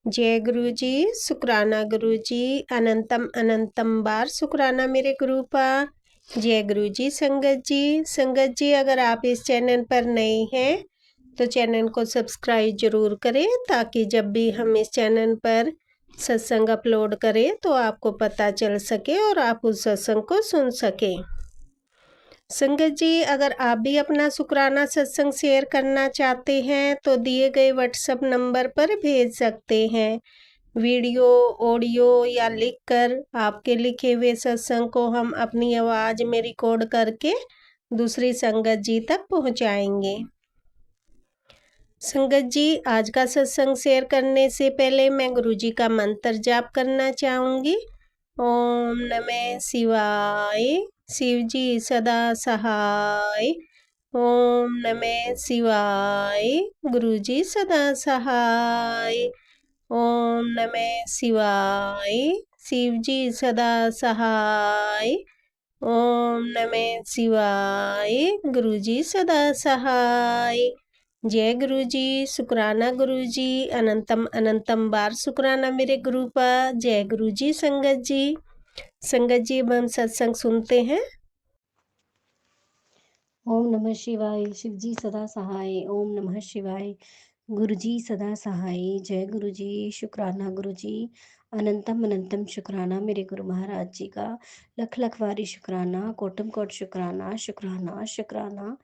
जय गुरु जी, शुक्राना गुरु जी, अनंतम अनंतम बार शुक्राना मेरे गुरु पा। जय गुरु जी। संगत जी अगर आप इस चैनल पर नए हैं तो चैनल को सब्सक्राइब जरूर करें ताकि जब भी हम इस चैनल पर सत्संग अपलोड करें तो आपको पता चल सके और आप उस सत्संग को सुन सकें। संगत जी अगर आप भी अपना शुक्राना सत्संग शेयर करना चाहते हैं तो दिए गए व्हाट्सएप नंबर पर भेज सकते हैं। वीडियो, ऑडियो या लिखकर आपके लिखे हुए सत्संग को हम अपनी आवाज़ में रिकॉर्ड करके दूसरी संगत जी तक पहुंचाएंगे। संगत जी आज का सत्संग शेयर करने से पहले मैं गुरु जी का मंत्र जाप करना चाहूँगी। ओम नमः शिवाय, शिव जी सदा सहाय। ओम नमः शिवाय, गुरु जी सदा सहाय। ओम नमः शिवाय, शिव जी सदा सहाय। ओम नमः शिवाय, गुरु जी सदा सहाय। जय गुरु जी, शुक्राना गुरु जी, अनंतम अनंतम बार शुक्राना मेरे गुरु पर। जय गुरु जी। संगत जी अब हम सत्संग सुनते हैं। ओम नमः शिवाय, शिव जी सदा सहाय। ओम नमः शिवाय, गुरु जी सदा सहाय। जय गुरु जी, शुक्राना गुरु जी, अनंतम अनंतम शुक्राना मेरे गुरु महाराज जी का। लख लख वारी शुक्राना, कोटम कोट शुक्राना, शुक्राना शुक्राना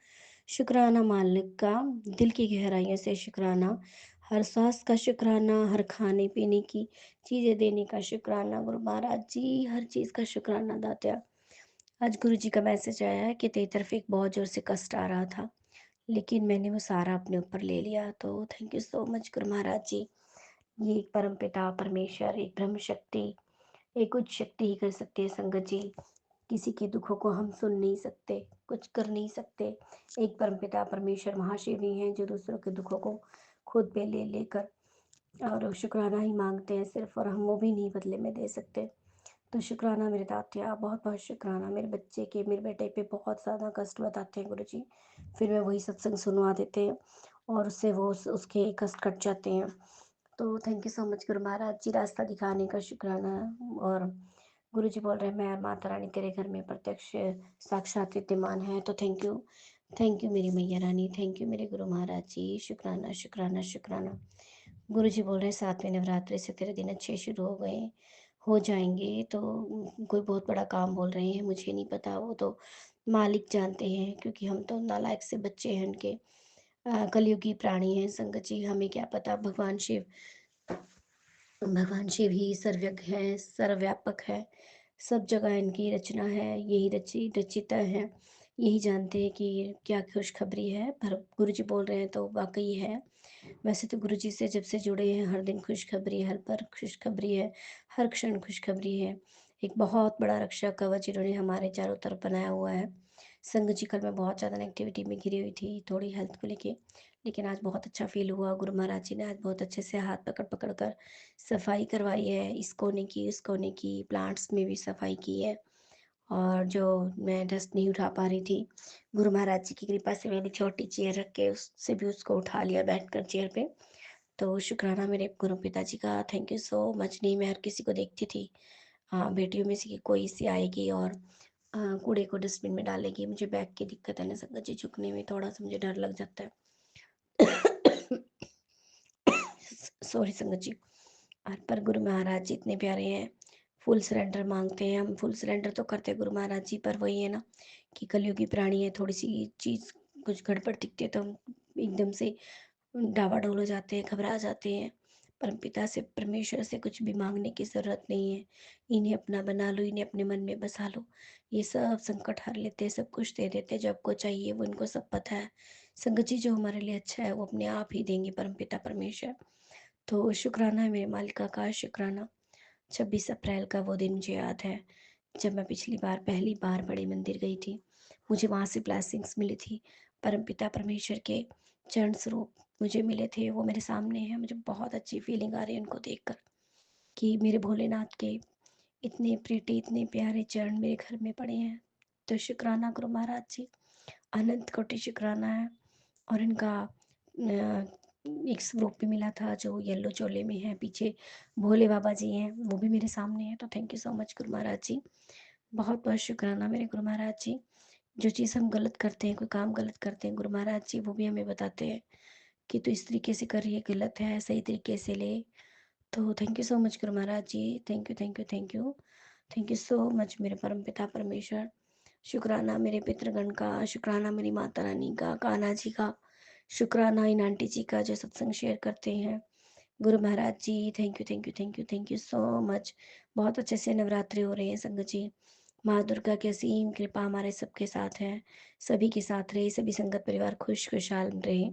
शुक्राना मालिक का, दिल की गहराइयों से शुक्राना। हर सांस का शुक्राना, हर खाने पीने की चीज़ें देने का शुक्राना गुरु महाराज जी, हर चीज़ का शुक्राना दात्या। आज गुरु जी का मैसेज आया है कि तेरी तरफ एक बहुत ज़ोर से कष्ट आ रहा था, लेकिन मैंने वो सारा अपने ऊपर ले लिया। तो thank you so much Guru Maharaj जी। ये एक परम पिता परमेश्वर, एक ब्रह्म शक्ति, एक उच्च शक्ति ही कर सकती है संगत जी। किसी के दुखों को हम सुन नहीं सकते, कुछ कर नहीं सकते। एक परम पिता परमेश्वर महाशिव ही हैं जो दूसरों के दुखों को खुद पे ले लेकर और शुक्राना ही मांगते हैं सिर्फ, और हम वो भी नहीं बदले में दे सकते। तो शुक्राना मेरे दातिया, बहुत बहुत शुक्राना। मेरे बच्चे के, मेरे बेटे पे बहुत ज़्यादा कष्ट बताते हैं गुरु जी, फिर मैं वही सत्संग सुनवा देते हैं और उससे वो उसके कष्ट कट जाते हैं। तो thank you so much Guru Maharaj जी, रास्ता दिखाने का शुक्राना। और गुरु जी बोल रहे हैं मैं माता रानी तेरे घर में प्रत्यक्ष साक्षात विद्यमान है। तो थैंक यू मेरी मैया रानी, थैंक यू मेरे गुरु महाराज जी, शुक्राना शुक्राना शुक्राना। गुरु जी बोल रहे हैं 7वें नवरात्रि से तेरे दिन अच्छे शुरू हो जाएंगे। तो कोई बहुत बड़ा काम बोल रहे हैं, मुझे नहीं पता, वो तो मालिक जानते हैं, क्योंकि हम तो नालायक से बच्चे हैं उनके। कलयुगी प्राणी हैं संगत जी, हमें क्या पता। भगवान शिव ही सर्वज्ञ है, सर्वव्यापक है, सब जगह इनकी रचना है, यही रचिता है, यही जानते हैं कि क्या खुशखबरी है। पर गुरु जी बोल रहे हैं तो वाकई है। वैसे तो गुरु जी से जब से जुड़े हैं हर दिन खुशखबरी, हर पल खुशखबरी है, हर क्षण खुशखबरी है। एक बहुत बड़ा रक्षा कवच इन्होंने हमारे चारों तरफ बनाया हुआ है। संगत जी कल मैं बहुत ज़्यादा नेगेटिविटी में घिरी हुई थी, थोड़ी हेल्थ को लेके, लेकिन आज बहुत अच्छा फील हुआ। गुरु महाराज जी ने आज बहुत अच्छे से हाथ पकड़ पकड़ कर सफाई करवाई है, इस कोने की उस कोने की, प्लांट्स में भी सफाई की है। और जो मैं डस्ट नहीं उठा पा रही थी, गुरु महाराज जी की कृपा से मैंने छोटी चेयर रख के उससे भी उसको उठा लिया बैठकर चेयर पे। तो शुक्राना मेरे गुरु पिताजी का, थैंक यू सो मच। नहीं मैं हर किसी को देखती थी, हाँ बेटियों में से कि कोई सी आएगी और कूड़े को डस्टबिन में डालेगी। मुझे बैग की दिक्कत है ना संगत जी, झुकने में थोड़ा सा मुझे डर लग जाता है। सॉरी संगत जी। पर गुरु महाराज जी इतने प्यारे हैं, फुल सरेंडर मांगते हैं। हम फुल सरेंडर तो करते हैं गुरु महाराज जी, पर वही है ना कि कलयुगी प्राणी है, थोड़ी सी चीज़ कुछ गड़बड़ दिखती है तो हम एकदम से डावाडोल हो जाते हैं, घबरा जाते हैं। परमपिता से, परमेश्वर से कुछ भी मांगने की ज़रूरत नहीं है। इन्हें अपना बना लो, इन्हें अपने मन में बसा लो, ये सब संकट हर लेते हैं, सब कुछ दे देते हैं जो आपको चाहिए, वो इनको सब पता है। संगत जी जो हमारे लिए अच्छा है वो अपने आप ही देंगे परमपिता परमेश्वर। तो शुक्राना है मेरे मालिका का, शुक्राना। 26 अप्रैल का वो दिन मुझे याद है जब मैं पिछली बार पहली बार बड़े मंदिर गई थी, मुझे वहाँ से ब्लेसिंग्स मिली थी। परमपिता परमेश्वर के चरण स्वरूप मुझे मिले थे, वो मेरे सामने हैं। मुझे बहुत अच्छी फीलिंग आ रही है उनको देखकर कि मेरे भोलेनाथ के इतने प्रीति, इतने प्यारे चरण मेरे घर में पड़े हैं। तो शुक्राना गुरु महाराज जी, अनंत कोटि शुक्राना है। और इनका एक स्वरूप भी मिला था जो येलो चोले में है, पीछे भोले बाबा जी हैं, वो भी मेरे सामने है। तो thank you so much Guru Maharaj जी, बहुत बहुत शुक्राना मेरे गुरु महाराज जी। जो चीज़ हम गलत करते हैं, कोई काम गलत करते हैं, गुरु महाराज जी वो भी हमें बताते हैं कि तू इस तरीके से कर रही है, गलत है, सही तरीके से ले। तो thank you so much Guru Maharaj ji, thank you thank you thank you thank you so much मेरे परम पिता परमेश्वर। शुक्राना मेरे पितृगण का, शुक्राना मेरी माता रानी का, कान्हा जी का, शुक्राना इन आंटी जी का जो सत्संग शेयर करते हैं। Guru Maharaj ji thank you thank you thank you thank you so much. बहुत अच्छे से नवरात्रि हो रहे हैं संगत जी। माँ दुर्गा की असीम कृपा हमारे सबके साथ है, सभी के साथ रहे, सभी संगत परिवार खुश खुशहाल रहे।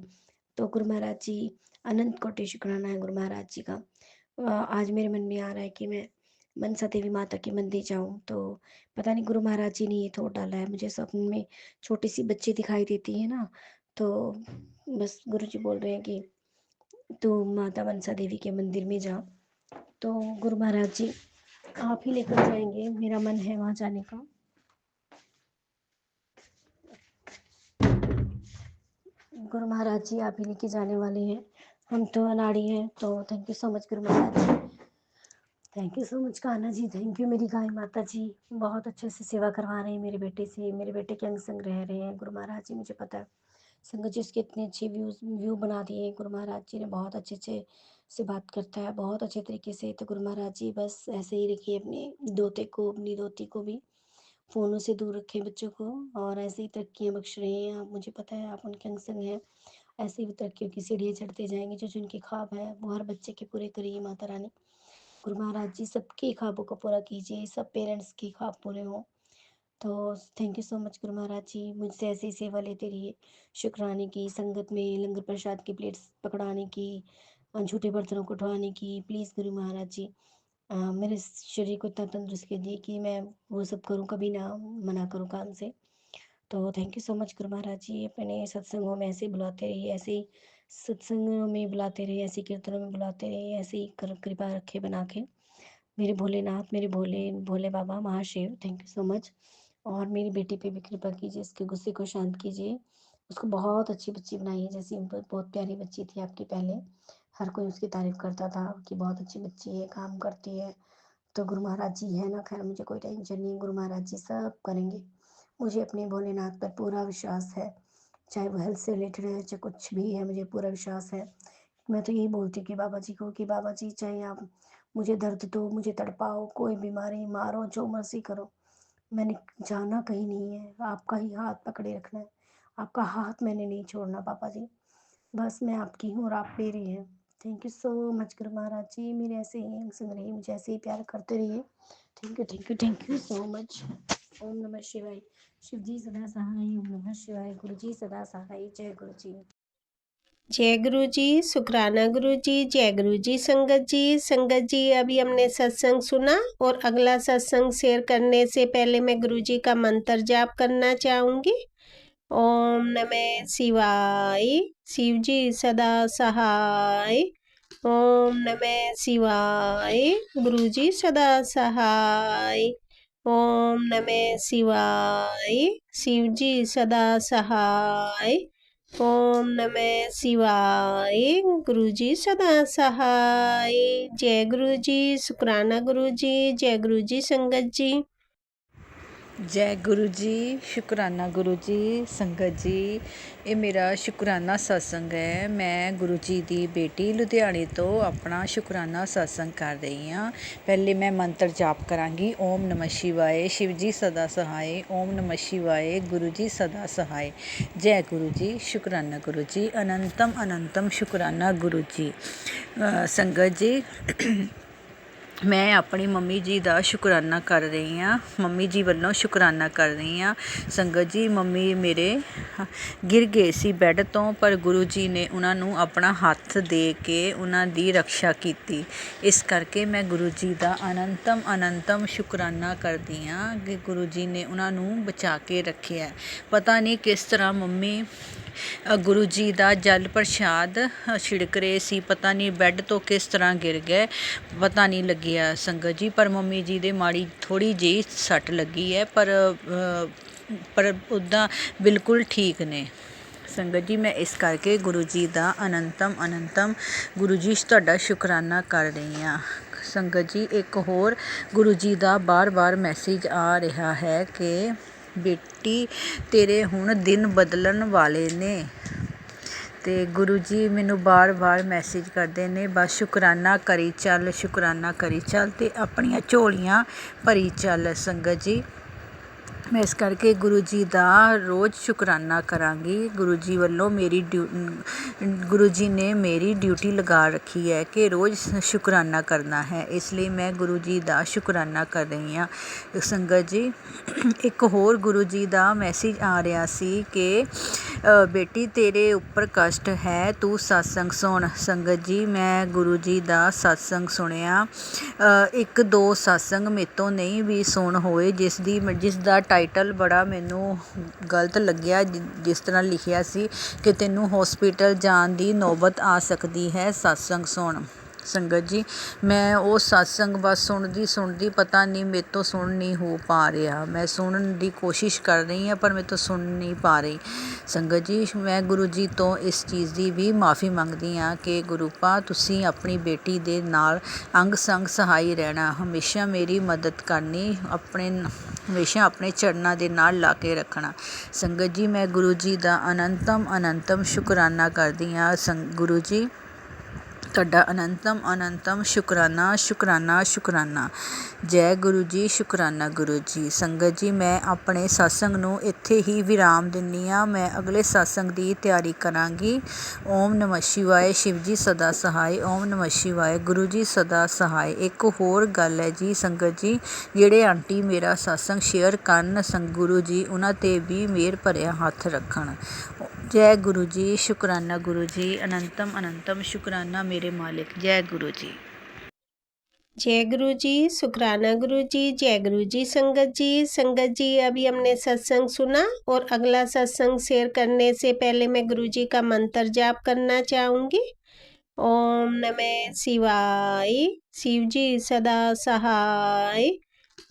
तो गुरु महाराज जी अनंत कोटि शुक्राना है गुरु महाराज जी का। आज मेरे मन में आ रहा है कि मैं मनसा देवी माता के मंदिर जाऊं। तो पता नहीं गुरु महाराज जी ने ये थोड़ा डाला है, मुझे स्वप्न में छोटी सी बच्ची दिखाई देती है ना, तो बस गुरु जी बोल रहे हैं कि तू माता मनसा देवी के मंदिर में जा। तो गुरु महाराज जी आप ही लेकर जाएंगे, मेरा मन है वहाँ जाने का। गुरु महाराज जी आप ही लेके जाने वाले हैं, हम तो अनाड़ी हैं। तो thank you so much Guru Maharaj ji, thank you so much Kanha ji, thank you मेरी गाय माता जी। बहुत अच्छे से सेवा करवा रहे हैं मेरे बेटे से, मेरे बेटे के अंग संग रह रहे हैं गुरु महाराज जी, मुझे पता है। संगत जी उसके इतने अच्छे व्यू बना दिए गुरु महाराज जी ने, बहुत अच्छे अच्छे से बात करता है, बहुत अच्छे तरीके से। तो गुरु महाराज जी बस ऐसे ही रखिए अपने दोते को, अपनी दोती को भी फ़ोनों से दूर रखें बच्चों को, और ऐसे ही तरक्कियाँ बख्श रहे हैं आप, मुझे पता है आप उनके अंग संग हैं। ऐसे ही तरक्कियों की सीढ़ियाँ चढ़ते जाएंगे, जो जिनके ख्वाब है वो हर बच्चे के पूरे करिए माता रानी। गुरु महाराज जी सबके ख्वाबों को पूरा कीजिए, सब पेरेंट्स के ख्वाब पूरे हों। तो thank you so much Guru Maharaj जी, मुझसे ऐसी सेवा लेते रहिए, शुक्राने की, संगत में लंगर प्रसाद की प्लेट्स पकड़ाने की, झूठे बर्तनों को उठवाने की। प्लीज़ गुरु महाराज जी मेरे शरीर को इतना तंदुरुस्त कीजिए कि मैं वो सब करूं, कभी ना मना करूं काम से। तो thank you so much Guru Maharaj जी, अपने सत्संगों में ऐसे ही बुलाते रहिए, ऐसे ही सत्संगों में बुलाते रहिए, ऐसे कीर्तनों में बुलाते रहिए, ऐसे ही कृपा रखे बना के मेरे भोलेनाथ, मेरे भोले भोले बाबा महाशिव, थैंक यू सो मच। और मेरी बेटी पे भी कृपा कीजिए, इसके गुस्से को शांत कीजिए, उसको बहुत अच्छी बच्ची बनाइए, जैसी बहुत प्यारी बच्ची थी आपकी पहले, हर कोई उसकी तारीफ करता था कि बहुत अच्छी बच्ची है, काम करती है। तो गुरु महाराज जी है ना, खैर मुझे कोई टेंशन नहीं, गुरु महाराज जी सब करेंगे। मुझे अपने भोलेनाथ पर पूरा विश्वास है, चाहे वो हेल्थ से रिलेटेड है, चाहे कुछ भी है, मुझे पूरा विश्वास है। मैं तो यही बोलती हूँ कि बाबा जी को कि बाबा जी चाहे आप मुझे दर्द दो, मुझे तड़पाओ, कोई बीमारी मारो, जो मर्जी करो, मैंने जाना कहीं नहीं है, आपका ही हाथ पकड़े रखना है, आपका हाथ मैंने नहीं छोड़ना बाबा जी, बस मैं आपकी हूँ और आप मेरे हैं। Thank you so much Guru Maharaj जी, मेरे ऐसे ही सुन रहिए, मुझे ऐसे ही प्यार करते रहिए। Thank you thank you thank you so much. ओम नमः शिवाय, शिव जी सदा सहाय, ओम नमः शिवाय, गुरु जी सदा सहाय, जय गुरु जी। जय गुरु जी, शुक्राना गुरु जी, जय गुरु जी संगत जी। संगत जी अभी हमने सत्संग सुना, और अगला सत्संग शेयर करने से पहले मैं गुरु जी का मंत्र जाप करना चाहूँगी। ओम नमः शिवाय, शिव जी सदा सहाय। ओम नमः शिवाय, गुरु जी सदा सहाय। ओम नमः शिवाय, शिव जी सदा सहाय। ओम नमः शिवाय, गुरु जी सदा सहाय। जय गुरु जी, शुक्राना गुरु जी, जय गुरु जी संगत जी। जय गुरु जी, शुक्राना गुरु जी संगत जी। ये मेरा शुक्राना सत्संग है। मैं गुरु जी दी बेटी लुधियाने तो अपना शुक्राना सत्संग कर रही हाँ। पहले मैं मंत्र जाप करांगी, ओम नमः शिवाय, शिव जी सदा सहाय। ओम नमः शिवाय, गुरु जी सदा सहाय। जय गुरु जी, शुक्राना गुरु जी, अनंतम अनंतम शुक्राना गुरु जी। संगत जी मैं अपनी मम्मी जी का शुकराना कर रही हाँ, मम्मी जी वालों शुकराना कर रही हाँ। संगत जी मम्मी मेरे गिर गए सी बैड तो, पर गुरु जी ने उन्होंने अपना हाथ दे के उन्होंने रक्षा की, इस करके मैं गुरु जी का अनंतम अनंतम शुकराना करती हाँ कि गुरु जी ने उन्होंने बचा के रखे है। पता नहीं किस तरह मम्मी गुरु जी का जल प्रसाद छिड़क रहे सी, पता नहीं बैड तो किस तरह गिर गए, पता नहीं लगिया संगत जी। पर मम्मी जी दे माड़ी थोड़ी जी सट लगी है, पर उदा बिल्कुल ठीक ने ਸੰਗਤ ਜੀ, ਮੈਂ ਇਸ ਕਰਕੇ ਗੁਰੂ ਜੀ ਦਾ ਅਨੰਤਮ ਗੁਰੂ ਜੀ ਤੁਹਾਡਾ ਸ਼ੁਕਰਾਨਾ ਕਰ ਰਹੀ ਹਾਂ। ਸੰਗਤ ਜੀ, ਇੱਕ ਹੋਰ ਗੁਰੂ ਜੀ ਦਾ ਬਾਰ-ਬਾਰ ਮੈਸੇਜ ਆ ਰਿਹਾ ਹੈ ਕਿ ਬੇਟੀ ਤੇਰੇ ਹੁਣ ਦਿਨ ਬਦਲਣ ਵਾਲੇ ਨੇ। ਤੇ ਗੁਰੂ ਜੀ ਮੈਨੂੰ ਬਾਰ-ਬਾਰ ਮੈਸੇਜ ਕਰਦੇ ਨੇ, ਬਸ ਸ਼ੁਕਰਾਨਾ ਕਰੀ ਚੱਲ, ਸ਼ੁਕਰਾਨਾ ਕਰੀ ਚੱਲ ਤੇ ਆਪਣੀਆਂ ਝੋਲੀਆਂ ਭਰੀ ਚੱਲ। ਸੰਗਤ ਜੀ, ਮੈਂ ਇਸ ਕਰਕੇ ਗੁਰੂ ਜੀ ਦਾ ਰੋਜ਼ ਸ਼ੁਕਰਾਨਾ ਕਰਾਂਗੀ। ਗੁਰੂ ਜੀ ਵੱਲੋਂ ਗੁਰੂ ਜੀ ਨੇ ਮੇਰੀ ਡਿਊਟੀ ਲਗਾ ਰੱਖੀ ਹੈ ਕਿ ਰੋਜ਼ ਸ਼ੁਕਰਾਨਾ ਕਰਨਾ ਹੈ, ਇਸ ਲਈ ਮੈਂ ਗੁਰੂ ਜੀ ਦਾ ਸ਼ੁਕਰਾਨਾ ਕਰ ਰਹੀ ਹਾਂ। ਸੰਗਤ ਜੀ, ਇੱਕ ਹੋਰ ਗੁਰੂ ਜੀ ਦਾ ਮੈਸੇਜ ਆ ਰਿਹਾ ਸੀ ਕਿ ਬੇਟੀ ਤੇਰੇ ਉੱਪਰ ਕਸ਼ਟ ਹੈ, ਤੂੰ ਸਤਸੰਗ ਸੁਣ। ਸੰਗਤ ਜੀ, ਮੈਂ ਗੁਰੂ ਜੀ ਦਾ ਸਤਸੰਗ ਸੁਣਿਆ, ਇੱਕ ਦੋ ਸਤਸੰਗ ਮੇਰੇ ਤੋਂ ਨਹੀਂ ਵੀ ਸੁਣ ਹੋਏ, ਜਿਸ ਦਾ ਟਾਈਟਲ ਬੜਾ ਮੈਨੂੰ ਗਲਤ ਲੱਗਿਆ, ਜਿਸ ਤਰ੍ਹਾਂ ਲਿਖਿਆ ਸੀ ਕਿ ਤੈਨੂੰ ਹੌਸਪੀਟਲ ਜਾਣ ਦੀ ਨੌਬਤ ਆ ਸਕਦੀ ਹੈ, ਸਤਸੰਗ ਸੁਣ। ਸੰਗਤ ਜੀ, ਮੈਂ ਉਹ ਸਤਸੰਗ ਬਸ ਸੁਣਦੀ ਪਤਾ ਨਹੀਂ ਮੇਰੇ ਤੋਂ ਸੁਣ ਨਹੀਂ ਹੋ ਪਾ ਰਿਹਾ। ਮੈਂ ਸੁਣਨ ਦੀ ਕੋਸ਼ਿਸ਼ ਕਰ ਰਹੀ ਹਾਂ ਪਰ ਮੇਰੇ ਤੋਂ ਸੁਣ ਨਹੀਂ ਪਾ ਰਹੀ। ਸੰਗਤ ਜੀ, ਮੈਂ ਗੁਰੂ ਜੀ ਤੋਂ ਇਸ ਚੀਜ਼ ਦੀ ਵੀ ਮਾफ़ੀ ਮੰਗਦੀ ਹਾਂ ਕਿ ਗੁਰੂ ਪਾ ਤੁਸੀਂ ਆਪਣੀ ਬੇਟੀ ਦੇ ਨਾਲ ਅੰਗ ਸੰਗ ਸਹਾਈ ਰਹਿਣਾ, ਹਮੇਸ਼ਾ ਮੇਰੀ ਮਦਦ ਕਰਨੀ, ਹਮੇਸ਼ਾ ਆਪਣੇ ਚਰਨਾਂ ਦੇ ਨਾਲ ਲਾ ਕੇ ਰੱਖਣਾ। ਸੰਗਤ ਜੀ, ਮੈਂ ਗੁਰੂ ਜੀ ਦਾ ਅਨੰਤਮ ਸ਼ੁਕਰਾਨਾ ਕਰਦੀ ਹਾਂ। ਗੁਰੂ ਜੀ ਤੁਹਾਡਾ ਅਨੰਤਮ ਸ਼ੁਕਰਾਨਾ। ਜੈ ਗੁਰੂ ਜੀ, ਸ਼ੁਕਰਾਨਾ ਗੁਰੂ ਜੀ। ਸੰਗਤ ਜੀ, ਮੈਂ ਆਪਣੇ ਸਤਸੰਗ ਨੂੰ ਇੱਥੇ ਹੀ ਵਿਰਾਮ ਦਿੰਦੀ ਹਾਂ। ਮੈਂ ਅਗਲੇ ਸਤਸੰਗ ਦੀ ਤਿਆਰੀ ਕਰਾਂਗੀ। ਓਮ ਨਮः ਸ਼ਿਵਾਏ, ਸ਼ਿਵ ਜੀ ਸਦਾ ਸਹਾਏ। ਓਮ ਨਮः ਸ਼ਿਵਾਏ, ਗੁਰੂ ਜੀ ਸਦਾ ਸਹਾਏ। ਇੱਕ ਹੋਰ ਗੱਲ ਹੈ ਜੀ ਸੰਗਤ ਜੀ, ਜਿਹੜੇ ਆਂਟੀ ਮੇਰਾ ਸਤਸੰਗ ਸ਼ੇਅਰ ਕਰਨ ਗੁਰੂ ਜੀ ਉਹਨਾਂ 'ਤੇ ਵੀ ਮਿਹਰ ਭਰਿਆ ਹੱਥ ਰੱਖਣ। ਜੈ ਗੁਰੂ ਜੀ, ਸ਼ੁਕਰਾਨਾ ਗੁਰੂ ਜੀ। ਅਨੰਤਮ ਸ਼ੁਕਰਾਨਾ ਮੇਰੇ ਮਾलिक। जय गुरु जी। जय गुरु जी, शुक्राना गुरु जी। जय गुरु जी। संगत जी, अभी हमने सत्संग सुना और अगला सत्संग शेयर करने से पहले मैं गुरु जी का मंत्र जाप करना चाहूँगी। ओम नमः शिवाय, शिव जी सदा सहाय।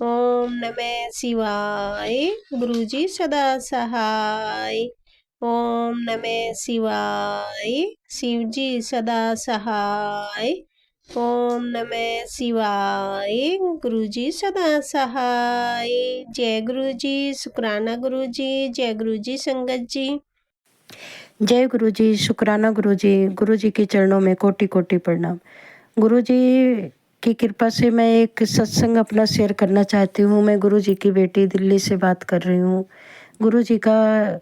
ओम नमः शिवाय, गुरु जी सदा सहाय। ओम नमः शिवाय, शिव जी सदा सहाय। ओम नमः शिवाय, गुरु जी सदा सहाय। जय गुरु जी, शुक्राना गुरु जी। जय गुरु जी। संगत जी, जय गुरु जी, शुक्राना गुरु जी। गुरु जी के चरणों में कोटि कोटि प्रणाम। गुरु जी की कृपा से मैं एक सत्संग अपना शेयर करना चाहती हूँ। मैं गुरु जी की बेटी दिल्ली से बात कर रही हूँ। गुरु जी का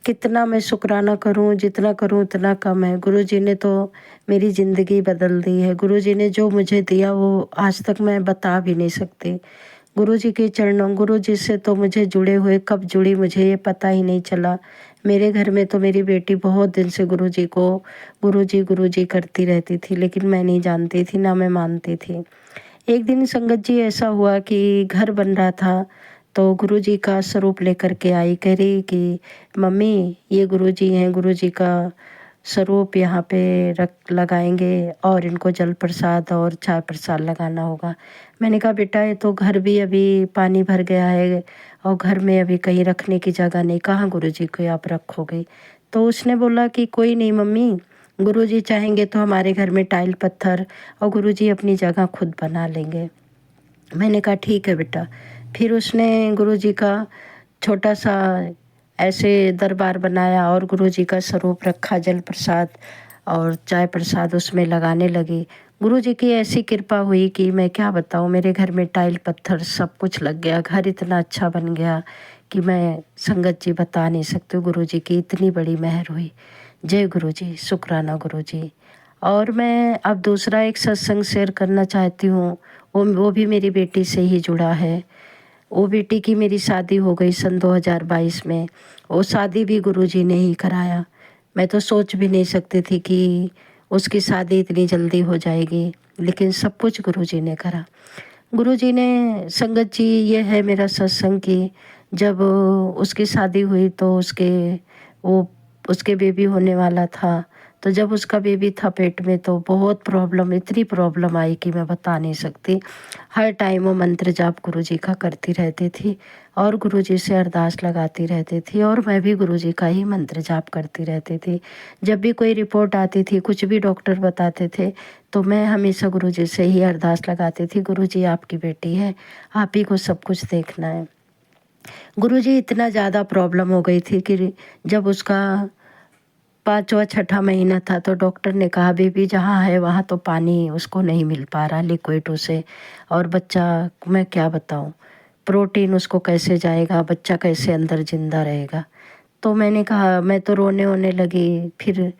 कितना मैं शुक्राना करूं, जितना करूं उतना कम है। गुरु जी ने तो मेरी ज़िंदगी बदल दी है। गुरु जी ने जो मुझे दिया वो आज तक मैं बता भी नहीं सकती। गुरु जी के चरणों, गुरु जी से तो मुझे जुड़े हुए कब जुड़ी मुझे ये पता ही नहीं चला। मेरे घर में तो मेरी बेटी बहुत दिन से गुरु जी करती रहती थी, लेकिन मैं नहीं जानती थी, ना मैं मानती थी। एक दिन संगत जी ऐसा हुआ कि घर बन रहा था तो गुरु जी का स्वरूप लेकर के आई, कह रही कि मम्मी ये गुरु जी हैं, गुरु जी का स्वरूप यहाँ पे लगाएंगे और इनको जल प्रसाद और चाय प्रसाद लगाना होगा। मैंने कहा बेटा ये तो घर भी अभी पानी भर गया है और घर में अभी कहीं रखने की जगह नहीं, कहाँ गुरु जी को आप रखोगे। तो उसने बोला कि कोई नहीं मम्मी, गुरु जी चाहेंगे तो हमारे घर में टाइल पत्थर और गुरु जी अपनी जगह खुद बना लेंगे। मैंने कहा ठीक है बेटा। फिर उसने गुरु जी का छोटा सा ऐसे दरबार बनाया और गुरु जी का स्वरूप रखा, जल प्रसाद और चाय प्रसाद उसमें लगाने लगी। गुरु जी की ऐसी कृपा हुई कि मैं क्या बताऊँ, मेरे घर में टाइल पत्थर सब कुछ लग गया। घर इतना अच्छा बन गया कि मैं संगत जी बता नहीं सकती। गुरु जी की इतनी बड़ी मेहर हुई। जय गुरु जी, शुक्राना गुरु जी। और मैं अब दूसरा एक सत्संग शेयर करना चाहती हूँ। वो भी मेरी बेटी से ही जुड़ा है। वो बेटी की मेरी शादी हो गई सन 2022 में। वो शादी भी गुरु जी ने ही कराया। मैं तो सोच भी नहीं सकती थी कि उसकी शादी इतनी जल्दी हो जाएगी, लेकिन सब कुछ गुरु जी ने करा। गुरु जी ने, संगत जी ये है मेरा सत्संग कि जब उसकी शादी हुई तो उसके बेबी होने वाला था, तो जब उसका बेबी था पेट में तो बहुत प्रॉब्लम, इतनी प्रॉब्लम आई कि मैं बता नहीं सकती। हर टाइम वो मंत्र जाप गुरुजी का करती रहती थी और गुरुजी से अरदास लगाती रहती थी और मैं भी गुरुजी का ही मंत्र जाप करती रहती थी। जब भी कोई रिपोर्ट आती थी, कुछ भी डॉक्टर बताते थे, तो मैं हमेशा गुरुजी से ही अरदास लगाती थी, गुरुजी आपकी बेटी है, आप ही को सब कुछ देखना है। गुरुजी इतना ज़्यादा प्रॉब्लम हो गई थी कि जब उसका 5वां 6ठा महीना था तो डॉक्टर ने कहा बेबी जहाँ है वहाँ तो पानी उसको नहीं मिल पा रहा लिक्विड उसे, और बच्चा मैं क्या बताऊँ, प्रोटीन उसको कैसे जाएगा, बच्चा कैसे अंदर जिंदा रहेगा। तो मैंने कहा, मैं तो रोने वोने लगी। फिर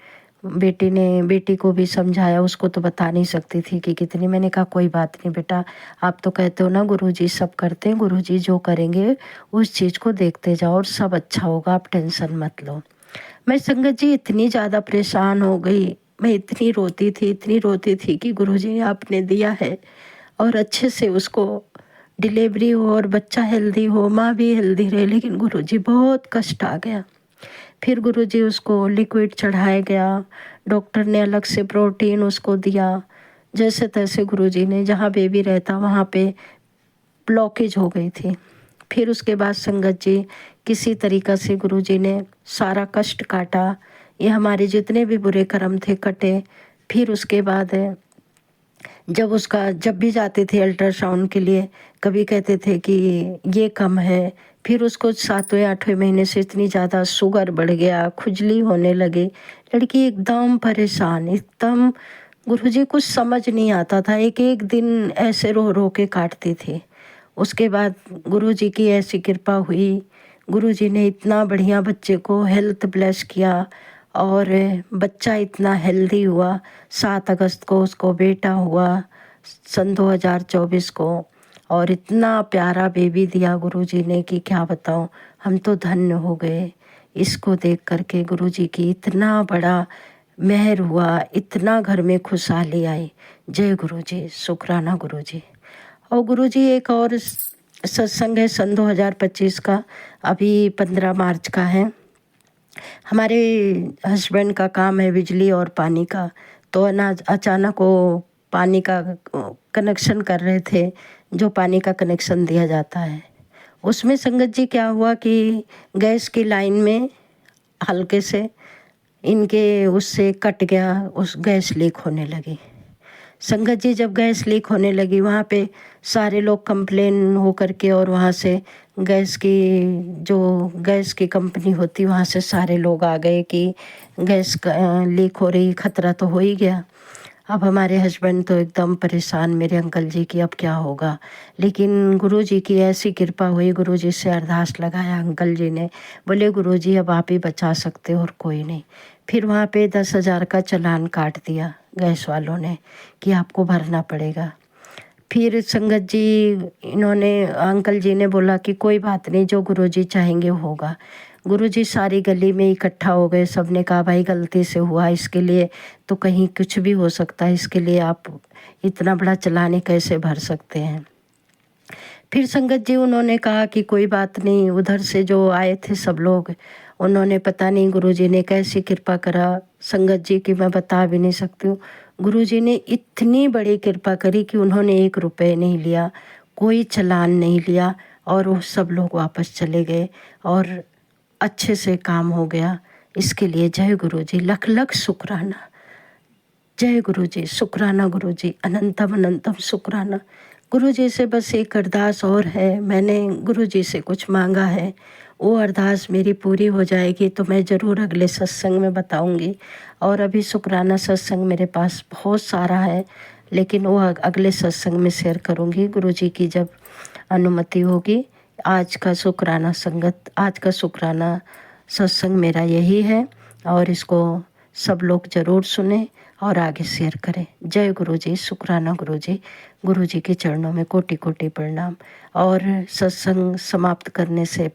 बेटी को भी समझाया, उसको तो बता नहीं सकती थी कि कितनी। मैंने कहा कोई बात नहीं बेटा, आप तो कहते हो ना गुरुजी सब करते हैं, गुरुजी जो करेंगे उस चीज़ को देखते जाओ और सब अच्छा होगा, आप टेंशन मत लो। मैं संगत जी इतनी ज़्यादा परेशान हो गई, मैं इतनी रोती थी कि गुरुजी आपने दिया है और अच्छे से उसको डिलीवरी हो और बच्चा हेल्दी हो, माँ भी हेल्दी रहे, लेकिन गुरुजी बहुत कष्ट आ गया। फिर गुरुजी उसको लिक्विड चढ़ाया गया, डॉक्टर ने अलग से प्रोटीन उसको दिया, जैसे तैसे गुरुजी ने, जहाँ बेबी रहता वहाँ पे ब्लॉकेज हो गई थी। फिर उसके बाद संगत जी किसी तरीक़ा से गुरुजी ने सारा कष्ट काटा, ये हमारे जितने भी बुरे कर्म थे कटे। फिर उसके बाद जब भी जाते थे अल्ट्रासाउंड के लिए, कभी कहते थे कि ये कम है, फिर उसको 7वें 8वें महीने से इतनी ज़्यादा शुगर बढ़ गया, खुजली होने लगी, लड़की एकदम परेशान, एकदम। गुरुजी कुछ समझ नहीं आता था, एक एक दिन ऐसे रो रो के काटती थी। उसके बाद गुरुजी की ऐसी कृपा हुई, गुरुजी ने इतना बढ़िया बच्चे को हेल्थ ब्लेस किया और बच्चा इतना हेल्दी हुआ। 7 अगस्त को उसको बेटा हुआ सन 2024 को, और इतना प्यारा बेबी दिया गुरुजी ने कि क्या बताऊं, हम तो धन्य हो गए इसको देख करके। गुरुजी की इतना बड़ा मेहर हुआ, इतना घर में खुशहाली आई। जय गुरुजी, शुक्राना गुरुजी। और गुरुजी एक और सत्संग है सन 2025 का, अभी 15 मार्च का है। हमारे हस्बैंड का काम है बिजली और पानी का, तो अचानक वो पानी का कनेक्शन कर रहे थे, जो पानी का कनेक्शन दिया जाता है, उसमें संगत जी क्या हुआ कि गैस की लाइन में हल्के से इनके उससे कट गया, उस गैस लीक होने लगी। संगत जी जब गैस लीक होने लगी, वहाँ पे सारे लोग कंप्लेन हो करके, और वहाँ से गैस की कंपनी होती, वहाँ से सारे लोग आ गए कि गैस लीक हो रही, खतरा तो हो ही गया। अब हमारे हस्बैंड तो एकदम परेशान, मेरे अंकल जी की अब क्या होगा। लेकिन गुरुजी की ऐसी कृपा हुई, गुरुजी से अरदास लगाया अंकल जी ने, बोले गुरुजी अब आप ही बचा सकते हो और कोई नहीं। फिर वहाँ पे 10,000 का चालान काट दिया गैस वालों ने कि आपको भरना पड़ेगा। फिर संगत जी अंकल जी ने बोला कि कोई बात नहीं, जो गुरुजी चाहेंगे होगा। गुरुजी सारी गली में इकट्ठा हो गए, सबने कहा भाई गलती से हुआ, इसके लिए तो कहीं कुछ भी हो सकता है, इसके लिए आप इतना बड़ा चालान कैसे भर सकते हैं। फिर संगत जी उन्होंने कहा कि कोई बात नहीं, उधर से जो आए थे सब लोग, उन्होंने पता नहीं गुरुजी ने कैसी कृपा करा संगत जी की मैं बता भी नहीं सकती हूँ। गुरुजी ने इतनी बड़ी कृपा करी कि उन्होंने 1 रुपये नहीं लिया, कोई चालान नहीं लिया, और वो सब लोग वापस चले गए और अच्छे से काम हो गया। इसके लिए जय गुरुजी, लख लख शुक्राना। जय गुरुजी, शुक्राना गुरुजी, अनंतम अनंतम शुक्राना। गुरुजी से बस एक अरदास और है, मैंने गुरुजी से कुछ मांगा है, वो अरदास मेरी पूरी हो जाएगी तो मैं ज़रूर अगले सत्संग में बताऊंगी। और अभी शुक्राना सत्संग मेरे पास बहुत सारा है, लेकिन वो अगले सत्संग में शेयर करूंगी गुरुजी की जब अनुमति होगी। आज का शुक्राना सत्संग मेरा यही है, और इसको सब लोग ज़रूर सुने और आगे शेयर करें। जय गुरुजी, शुक्राना गुरुजी। गुरुजी के चरणों में कोटि कोटि प्रणाम। और सत्संग समाप्त करने से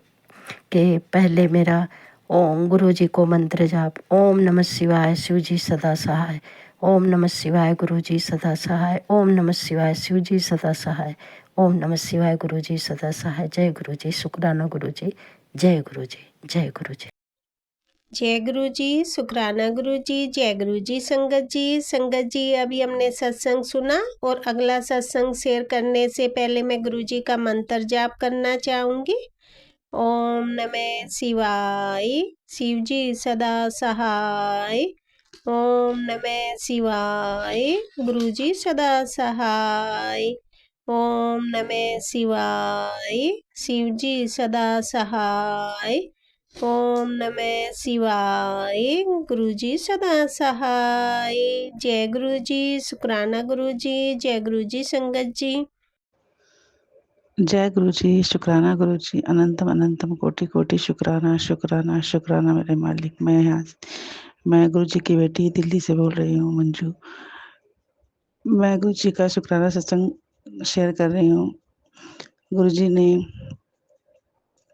के पहले मेरा ओम गुरुजी को मंत्र जाप, ओम नमः शिवाय शिवजी सदा सहाय, ओम नमः शिवाय गुरुजी सदा सहाय, ओम नमः शिवाय शिवजी सदा सहाय, ओम नमः शिवाय गुरुजी सदा सहाय। जय गुरुजी, शुक्राना गुरुजी। जय गुरुजी, जय गुरुजी। जय गुरु जी, शुक्राना गुरु जी, जय गुरु जी संगत जी। संगत जी, अभी हमने सत्संग सुना और अगला सत्संग शेयर करने से पहले मैं गुरु जी का मंत्र जाप करना चाहूँगी। ओम नमः शिवाय, शिव जी सदा सहाय। ओम नमः शिवाय, गुरु जी सदा सहाय। ओम नमः शिवाय, शिव जी सदा सहाय। ओम नमः शिवाय, गुरु जी सदा सहाय। जय गुरु जी, शुक्राना गुरु जी, जय गुरु जी संगत जी। जय गुरु जी, शुक्राना गुरु जी, अनंतम अनंतम कोटि कोटि शुक्राना शुक्राना शुक्राना मेरे मालिक। मैं गुरु जी की बेटी दिल्ली से बोल रही हूँ, मंजू। मैं गुरु जी का शुक्राना सत्संग शेयर कर रही हूँ। गुरु जी ने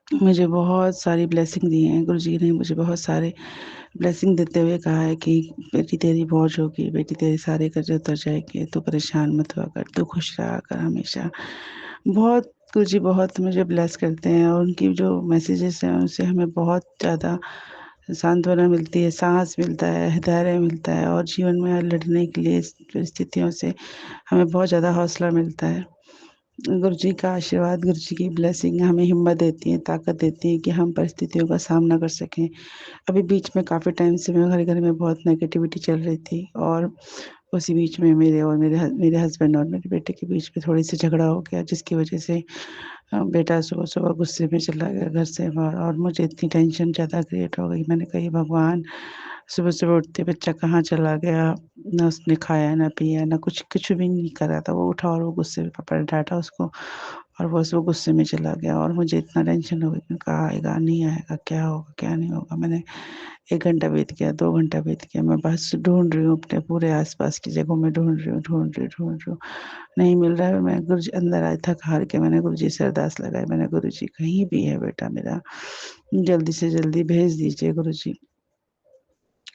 मुझे बहुत सारी ब्लेसिंग दी हैं। गुरु जी ने मुझे बहुत सारे ब्लेसिंग देते हुए कहा है कि बेटी तेरी मौज होगी, बेटी तेरे सारे कर्जे उतर जाएंगे, तू परेशान मत हुआ कर, तू खुश रहा कर हमेशा। बहुत गुरु जी बहुत मुझे ब्लेस करते हैं और उनकी जो मैसेजेस हैं उनसे हमें बहुत ज़्यादा सांत्वना मिलती है, साहस मिलता है, धैर्य मिलता है और जीवन में लड़ने के लिए इस परिस्थितियों से हमें बहुत ज़्यादा हौसला मिलता है। गुरु जी का आशीर्वाद, गुरु जी की ब्लेसिंग हमें हिम्मत देती है, ताकत देती है कि हम परिस्थितियों का सामना कर सकें। अभी बीच में काफ़ी टाइम से मेरे घर में बहुत नेगेटिविटी चल रही थी और उसी बीच में मेरे हस्बैंड और मेरे बेटे के बीच में थोड़ी-सी झगड़ा हो गया, जिसकी वजह से बेटा सुबह-सुबह गुस्से में चला गया घर से बाहर और मुझे इतनी टेंशन ज़्यादा क्रिएट हो गई। मैंने कहा, भगवान, सुबह-सुबह उठते बच्चा कहाँ चला गया? ना उसने खाया, ना पिया, ना कुछ भी नहीं करा था। वो उठा और वो गुस्से में पापा ने डाँटा उसको और बस वो गुस्से में चला गया और मुझे इतना टेंशन हो गई। मैंने कहा, आएगा, नहीं आएगा, क्या होगा, क्या नहीं होगा? मैंने 1 घंटा बीत गया, 2 घंटा बीत गया, मैं बस ढूँढ रही हूँ, अपने पूरे आस-पास की जगहों में ढूँढ रही हूँ, नहीं मिल रहा है। मैं गुरुजी अंदर आई थक-हार के मैंने गुरुजी से अरदास लगाई। मैंने, गुरुजी कहीं भी है बेटा मेरा, जल्दी से जल्दी भेज दीजिए गुरुजी।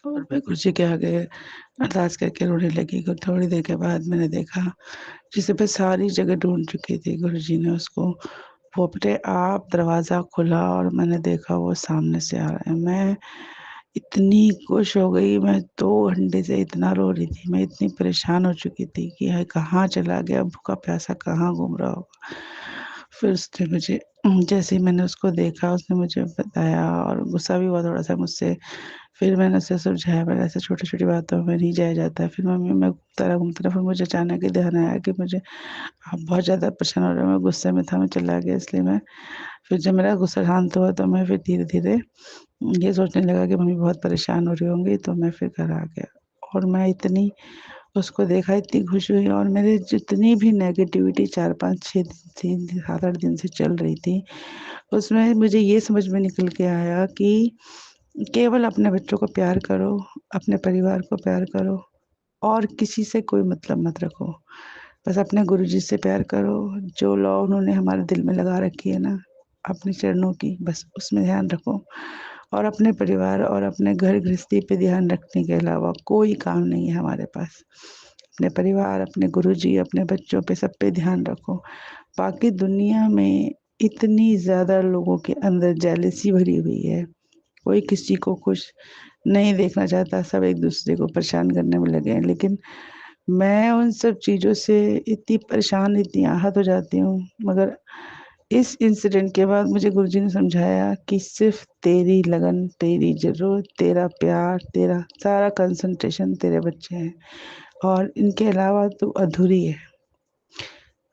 और मैं गुरुजी के आगे अरदास करके रोने लगी। थोड़ी देर के बाद मैंने देखा, जिसे मैं सारी जगह ढूँढ चुकी थी, गुरुजी ने उसको वो अपने आप दरवाज़ा खुला और मैंने देखा वो सामने से आ रहा है। मैं इतनी खुश हो गई, मैं 2 घंटे से इतना रो रही थी, मैं इतनी परेशान हो चुकी थी कि हाय कहाँ चला गया, भूखा-प्यासा कहाँ घूम रहा होगा। फिर उसने मुझे जैसे ही मैंने उसको देखा, उसने मुझे बताया और गुस्सा भी हुआ थोड़ा-सा मुझसे। फिर मैंने उसे समझाया, मैंने ऐसे छोटी-छोटी बातों में नहीं जाया जाता है। फिर मैं घूमता रहा, फिर मुझे अचानक ही ध्यान आया कि मुझे आप बहुत ज़्यादा परेशान हो रहे हो। मैं गुस्से में था, मैं चिल्ला गया, इसलिए मैं फिर जब मेरा गुस्सा शांत हुआ तो मैं फिर धीरे-धीरे ये सोचने लगा कि मम्मी बहुत परेशान हो रही होंगी, तो मैं फिर घर आ गया। और मैं इतनी उसको देखा, इतनी खुश हुई और मेरे जितनी भी नेगेटिविटी 4-5-6 दिन से 7-8 दिन से चल रही थी, उसमें मुझे ये समझ में निकल के आया कि केवल अपने बच्चों को प्यार करो, अपने परिवार को प्यार करो और किसी से कोई मतलब मत रखो। बस अपने गुरुजी से प्यार करो, जो लॉ उन्होंने हमारे दिल में लगा रखी है ना, अपने चरणों की, बस उसमें ध्यान रखो और अपने परिवार और अपने घर गृहस्थी पे ध्यान रखने के अलावा कोई काम नहीं है हमारे पास। अपने परिवार, अपने गुरुजी, अपने बच्चों पे, सब पे ध्यान रखो। बाकी दुनिया में इतनी ज़्यादा लोगों के अंदर जेलसी भरी हुई है, कोई किसी को खुश नहीं देखना चाहता, सब एक-दूसरे को परेशान करने में लगे हैं। लेकिन मैं उन सब चीज़ों से इतनी परेशान, इतनी आहत हो जाती हूँ, मगर इस इंसिडेंट के बाद मुझे गुरुजी ने समझाया कि सिर्फ़ तेरी लगन, तेरी ज़रूरत, तेरा प्यार, तेरा सारा कंसंट्रेशन तेरे बच्चे हैं और इनके अलावा तू अधूरी है।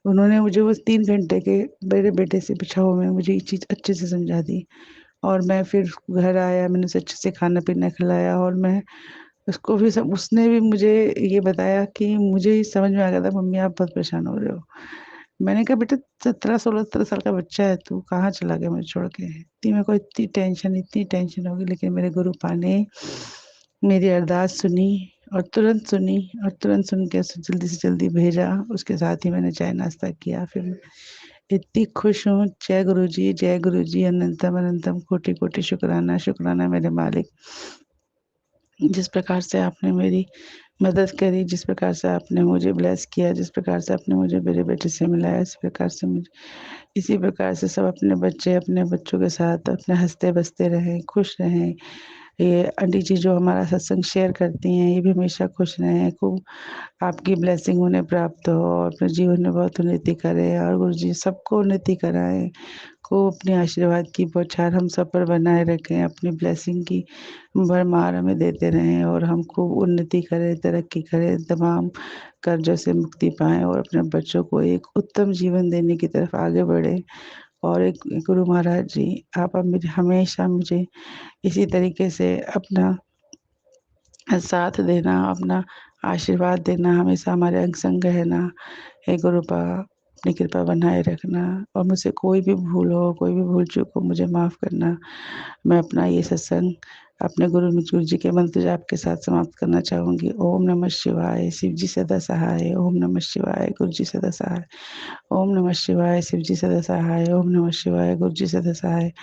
उन्होंने मुझे वो 3 घंटे के मेरे बेटे से बिछाओ में मुझे ये चीज़ अच्छे से समझा दी और मैं फिर घर आया, मैंने उसे अच्छे से खाना-पीना खिलाया और मैं उसको भी सब उसने भी मुझे ये बताया कि मुझे ये समझ में आ गया था, मम्मी आप बहुत परेशान हो रहे हो। मैंने कहा, बेटा 17-16-17 साल का बच्चा है तू, कहाँ चला गया मुझे छोड़ के? इतनी मेरे को इतनी टेंशन हो गई, लेकिन मेरे गुरुपा ने मेरी अरदास सुनी और तुरंत सुन के उसे जल्दी से जल्दी भेजा। उसके साथ ही मैंने चाय नाश्ता किया। फिर इतनी खुश हूँ, जय गुरुजी, अनंतम अनंतम कोटि कोटि शुक्राना, शुक्राना मेरे मालिक। जिस प्रकार से आपने मेरी मदद करी, जिस प्रकार से आपने मुझे ब्लेस किया, जिस प्रकार से आपने मुझे मेरे बेटे से मिलाया, इसी प्रकार से सब अपने बच्चे, अपने बच्चों के साथ अपने हँसते-बसते रहें, खुश रहें, ये आंटी जी जो हमारा सत्संग शेयर करती हैं, ये भी हमेशा खुश रहें, खूब आपकी ब्लेसिंग उन्हें प्राप्त हो और अपने जीवन में बहुत उन्नति करें और गुरु जी सबको उन्नति कराएँ। खूब अपने आशीर्वाद की बौछार हम सब पर बनाए रखें, अपनी ब्लेसिंग की भरमार हमें देते रहें और हम खूब उन्नति करें, तरक्की करें, तमाम कर्ज़ों से मुक्ति पाएँ और अपने बच्चों को एक उत्तम जीवन देने की तरफ आगे बढ़ें। और एक गुरु महाराज जी, आप अब मुझे हमेशा मुझे इसी तरीके से अपना साथ देना, अपना आशीर्वाद देना, हमेशा हमारे अंग संग रहना। हे गुरुपा, अपनी कृपा बनाए रखना और मुझसे कोई भी भूल हो, कोई भी भूल-चूक हो मुझे माफ़ करना। मैं अपना ये सत्संग अपने गुरु जी के मंत्र जाप के साथ समाप्त करना चाहूँगी। ओम नमः शिवाय, शिव जी सदा सहाय। ओम नमः शिवाय, गुरु जी सदा सहाय। ओम नमः शिवाय, शिव जी सदा सहाय। ओम नमः शिवाय, गुरु जी सदा सहाय।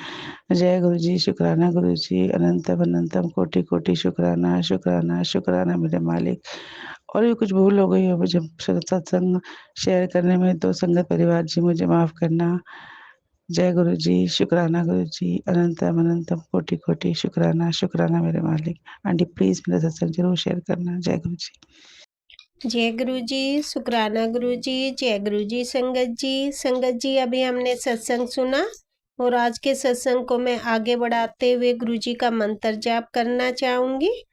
जय गुरु जी, शुक्राना गुरु जी, अनंतम अनंतम कोटि-कोटि शुक्राना, शुक्राना, शुक्राना मेरे मालिक। और भी कुछ भूल हो गई हो मुझे सत्संग शेयर करने में तो संगत परिवार जी मुझे माफ़ करना। जय गुरु जी, शुक्राना गुरु जी, अनंतम अनंतम कोटि-कोटि शुक्राना, शुक्राना मेरे मालिक। आंटी प्लीज़ मेरा सत्संग ज़रूर शेयर करना। जय गुरु जी। जय गुरु जी, शुक्राना गुरु जी, जय गुरु जी संगत जी। संगत जी, अभी हमने सत्संग सुना और आज के सत्संग को मैं आगे बढ़ाते हुए गुरु जी का मंत्र जाप करना चाहूँगी।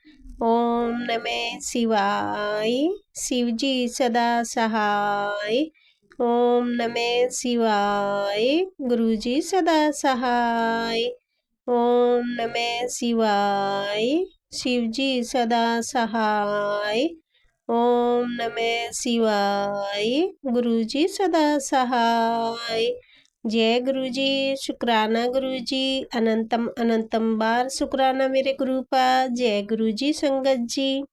ओम नमः शिवाय, शिव जी सदा सहाय। ओम नमः शिवाय, गुरु जी सदा सहाय। ओम नमः शिवाय, शिव जी सदा सहाय। ओम नमः शिवाय, गुरु जी सदा सहाय। जय गुरु जी, शुक्राना गुरु जी, अनंतम अनंतम बार शुक्राना मेरे गुरु पा। जय गुरु जी संगत जी।